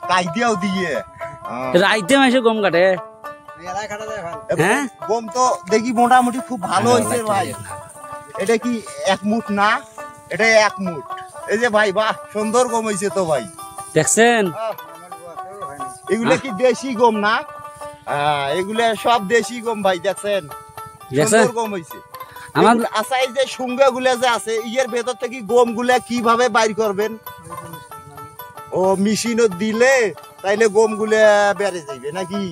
কাইদিয়াও দিয়ে রাইতে মাসে গম কাটে। হ্যাঁ গম তো দেখি মোটামুটি খুব ভালো হয়েছে ভাই। এটা কি 1 মুঠ না? এটা 1 মুঠ। এই যে ভাই বাহ সুন্দর গম হয়েছে তো ভাই, দেখছেন? এগুলো কি দেশি গম না? এগুলো সব দেশি গম ভাই, দেখছেন সুন্দর গম হয়েছে। আমার আচ্ছা এই যে সুঙ্গা গুলা যে আছে ইয়ের ভেতর থেকে গম গুলা কিভাবে বাইর করবেন? ও মেশিনও দিলে তাইলে গম গুলা বেড়ে যাবে নাকি?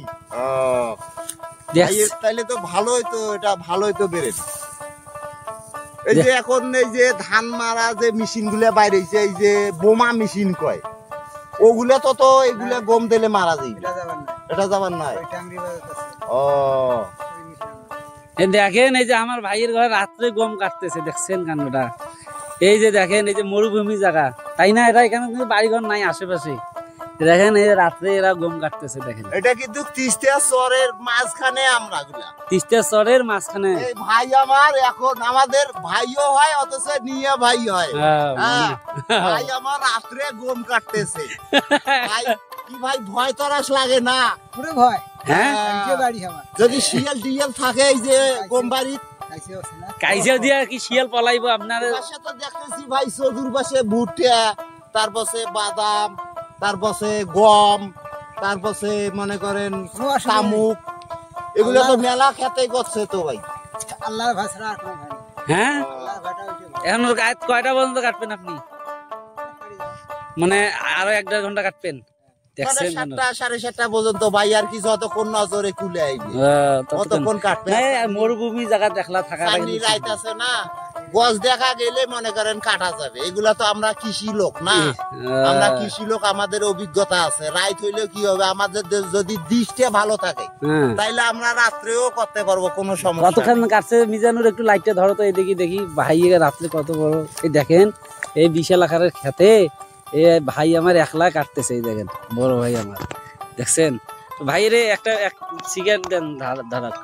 তাইলে তো ভালোই তো, এটা ভালোই তো বেড়ে। এই যে এখন এই যে ধান মারা যে মেশিন গুলা বাইর হয়েছে, এই যে বোমা মেশিন কয়, ওগুলা তো এগুলা গম দিলে মারা যাবে। এটা যাবার নাই। ও দেখেন এই যে আমার ভাইয়ের ঘরে রাত্রে গম কাটতেছে, দেখছেন কান্ডটা? এই যে দেখেন এই যে মরুভূমি জায়গা, তাই না? এটা এখানে কিন্তু বাড়িঘর নাই আশেপাশে। দেখেন এই রাত্রে এরা গম কাটতেছে। দেখেন এটা কিন্তু তিস্তা চরের মাঝখানে, আমরা গুলা তিস্তা চরের মাঝখানে। এই ভাই আমার এখন আমাদের ভাইও হয় অথচ নিয়ে ভাই হয়। ভাই আমার রাত্রে গম কাটতেছে। ভাই কি ভাই ভয় তরাস লাগে না? পুরো ভয়। হ্যাঁ যদি শিয়াল টিয়াল থাকে এই যে গম বাড়ি কাইজা দিয়া কি শিয়াল পলাইবো আপনার? পাশে তো দেখতেছি ভাই চতুর পাশে ভুট্টা, তারপরে বাদাম, তারপরে গম, তারপরে মনে করেন শামুক, এগুলো তো মেলা খেতে করছে তো ভাই। আল্লাহর ভাষা আর কোনো ভাই নেই। হ্যাঁ এখন কয়টা পর্যন্ত কাটবেন আপনি? মানে আরো 1-1.5 ঘন্টা কাটবেন? দেখছেন 7টা পর্যন্ত ভাই, আর কি যতক্ষণ নজরে খুলে আইবে ততক্ষণ কাটবে। মরুভূমি জায়গা দেখলা থাকা রাইত আছে না, গছ দেখা গেলে মনে করেন কাটা যাবে। এগুলা তো আমরা কৃষি লোক না, আমরা কৃষি লোক, আমাদের অভিজ্ঞতা আছে। রাইত হইলে কি হবে, আমাদের যদি দৃষ্টিটা ভালো থাকে তাইলে আমরা রাত্রেও করতে পারবো, কোনো সমস্যা। কতক্ষণ কাটছে মিজানুর? একটু লাইটটা ধরো তো, এদিকে দেখি ভাই রাত্রে কত বড়। এই দেখেন এই বিশাল আকারের খেতে এ ভাই আমার একলা কাটতেছে। এই দেখেন বড় ভাই আমার, দেখছেন? ভাই রে একটা সিগারেট দেন ধারাক।